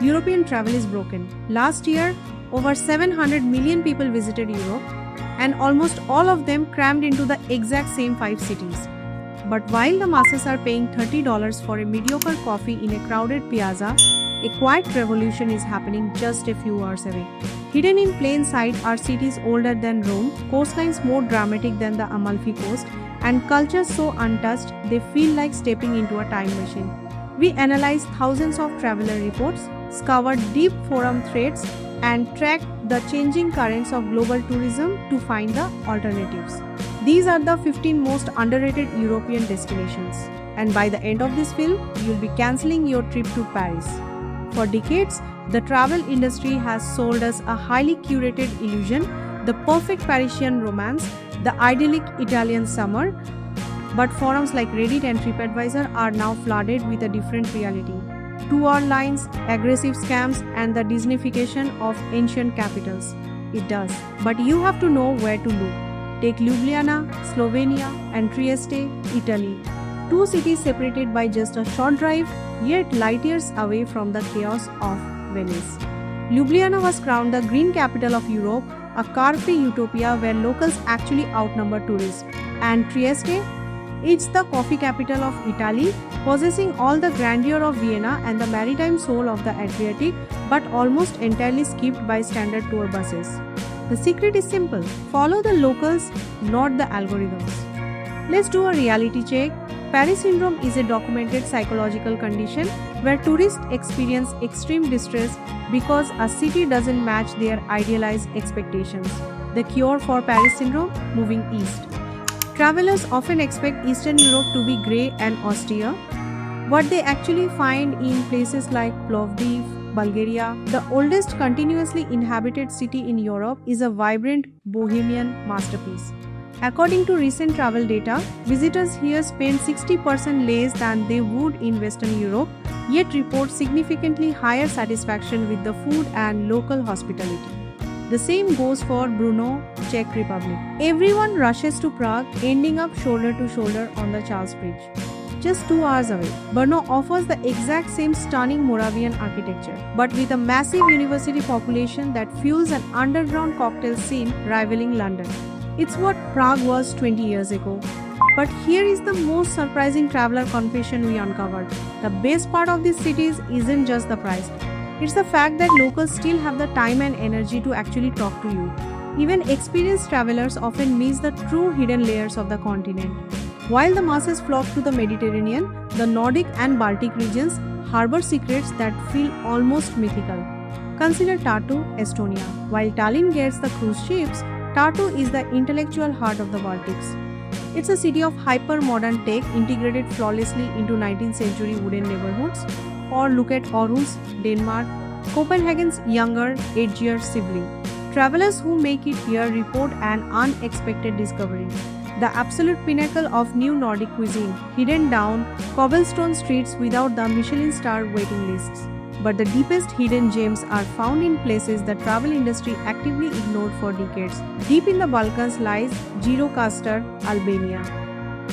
European travel is broken. Last year, over 700 million people visited Europe, and almost all of them crammed into the exact same 5 cities. But while the masses are paying $30 for a mediocre coffee in a crowded piazza, a quiet revolution is happening just a few hours away. Hidden in plain sight are cities older than Rome, coastlines more dramatic than the Amalfi Coast, and cultures so untouched they feel like stepping into a time machine. We analyzed thousands of traveler reports, scoured deep forum threads, and tracked the changing currents of global tourism to find the alternatives. These are the 15 most underrated European destinations. And by the end of this film, you'll be cancelling your trip to Paris. For decades, the travel industry has sold us a highly curated illusion, the perfect Parisian romance, the idyllic Italian summer. But forums like Reddit and TripAdvisor are now flooded with a different reality. Tour lines, aggressive scams, and the Disneyfication of ancient capitals. It does. But you have to know where to look. Take Ljubljana, Slovenia, and Trieste, Italy. Two cities separated by just a short drive, yet light years away from the chaos of Venice. Ljubljana was crowned the green capital of Europe, a car-free utopia where locals actually outnumber tourists. And Trieste? It's the coffee capital of Italy, possessing all the grandeur of Vienna and the maritime soul of the Adriatic, but almost entirely skipped by standard tour buses. The secret is simple: follow the locals, not the algorithms. Let's do a reality check. Paris syndrome is a documented psychological condition where tourists experience extreme distress because a city doesn't match their idealized expectations. The cure for Paris syndrome? Moving east. Travelers often expect Eastern Europe to be grey and austere. What they actually find in places like Plovdiv, Bulgaria, the oldest continuously inhabited city in Europe, is a vibrant bohemian masterpiece. According to recent travel data, visitors here spend 60% less than they would in Western Europe, yet report significantly higher satisfaction with the food and local hospitality. The same goes for Brno, Czech Republic. Everyone rushes to Prague, ending up shoulder to shoulder on the Charles Bridge. Just 2 hours away, Brno offers the exact same stunning Moravian architecture, but with a massive university population that fuels an underground cocktail scene rivaling London. It's what Prague was 20 years ago. But here is the most surprising traveler confession we uncovered. The best part of these cities isn't just the price. It's the fact that locals still have the time and energy to actually talk to you. Even experienced travelers often miss the true hidden layers of the continent. While the masses flock to the Mediterranean, the Nordic and Baltic regions harbor secrets that feel almost mythical. Consider Tartu, Estonia. While Tallinn gets the cruise ships, Tartu is the intellectual heart of the Baltics. It's a city of hyper-modern tech integrated flawlessly into 19th century wooden neighborhoods. Or look at Aarhus, Denmark, Copenhagen's younger, edgier sibling. Travelers who make it here report an unexpected discovery. The absolute pinnacle of new Nordic cuisine, hidden down cobblestone streets without the Michelin star waiting lists. But the deepest hidden gems are found in places the travel industry actively ignored for decades. Deep in the Balkans lies Gjirokastar, Albania.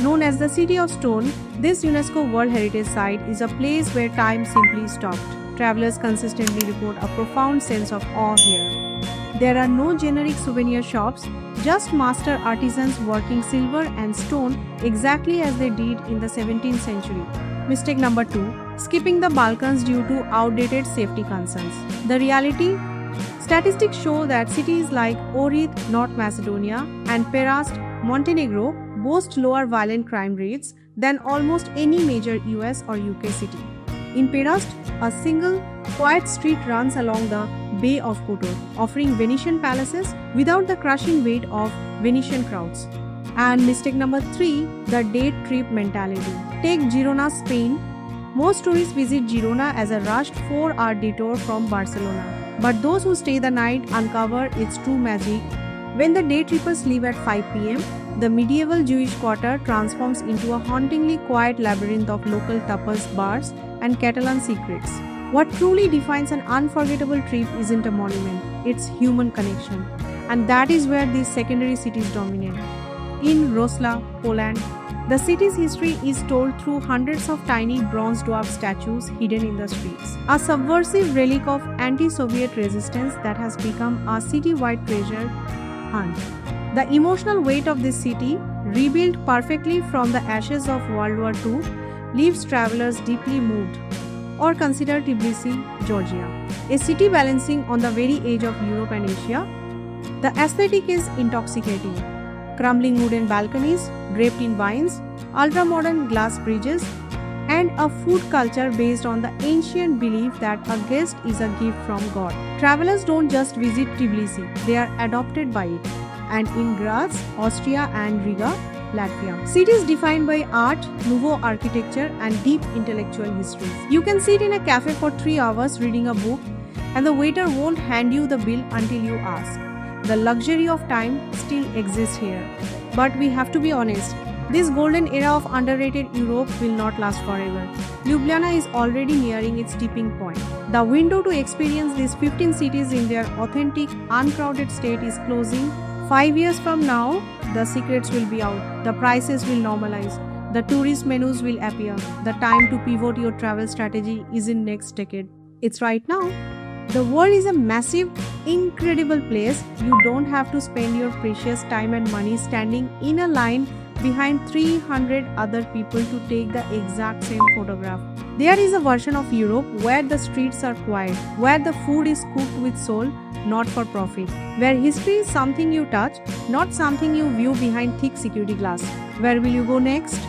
Known as the City of Stone, this UNESCO World Heritage Site is a place where time simply stopped. Travelers consistently report a profound sense of awe here. There are no generic souvenir shops, just master artisans working silver and stone exactly as they did in the 17th century. Mistake number 2. Skipping the Balkans due to outdated safety concerns. The reality? Statistics show that cities like Ohrid, North Macedonia, and Perast, Montenegro boast lower violent crime rates than almost any major US or UK city. In Perast, a single, quiet street runs along the Bay of Kotor, offering Venetian palaces without the crushing weight of Venetian crowds. And mistake number 3, the day trip mentality. Take Girona, Spain. Most tourists visit Girona as a rushed 4-hour detour from Barcelona. But those who stay the night uncover its true magic. When the day trippers leave at 5 p.m., the medieval Jewish quarter transforms into a hauntingly quiet labyrinth of local tapas bars and Catalan secrets. What truly defines an unforgettable trip isn't a monument, it's human connection. And that is where these secondary cities dominate. In Wrocław, Poland, The city's history is told through hundreds of tiny bronze dwarf statues hidden in the streets, a subversive relic of anti-Soviet resistance that has become a city-wide treasure hunt. The emotional weight of this city, rebuilt perfectly from the ashes of World War II, leaves travelers deeply moved. Or consider Tbilisi, Georgia, a city balancing on the very edge of Europe and Asia. The aesthetic is intoxicating. Crumbling wooden balconies, draped in vines, ultra-modern glass bridges, and a food culture based on the ancient belief that a guest is a gift from God. Travelers don't just visit Tbilisi, they are adopted by it. And in Graz, Austria and Riga, Latvia. Cities defined by art, Nouveau architecture and deep intellectual histories. You can sit in a cafe for 3 hours reading a book and the waiter won't hand you the bill until you ask. The luxury of time still exists here. But we have to be honest, this golden era of underrated Europe will not last forever. Ljubljana is already nearing its tipping point. The window to experience these 15 cities in their authentic, uncrowded state is closing. 5 years from now, the secrets will be out, the prices will normalize, the tourist menus will appear. The time to pivot your travel strategy isn't next decade, it's right now. The world is a massive, incredible place. You don't have to spend your precious time and money standing in a line behind 300 other people to take the exact same photograph. There is a version of Europe where the streets are quiet, where the food is cooked with soul, not for profit, where history is something you touch, not something you view behind thick security glass. Where will you go next?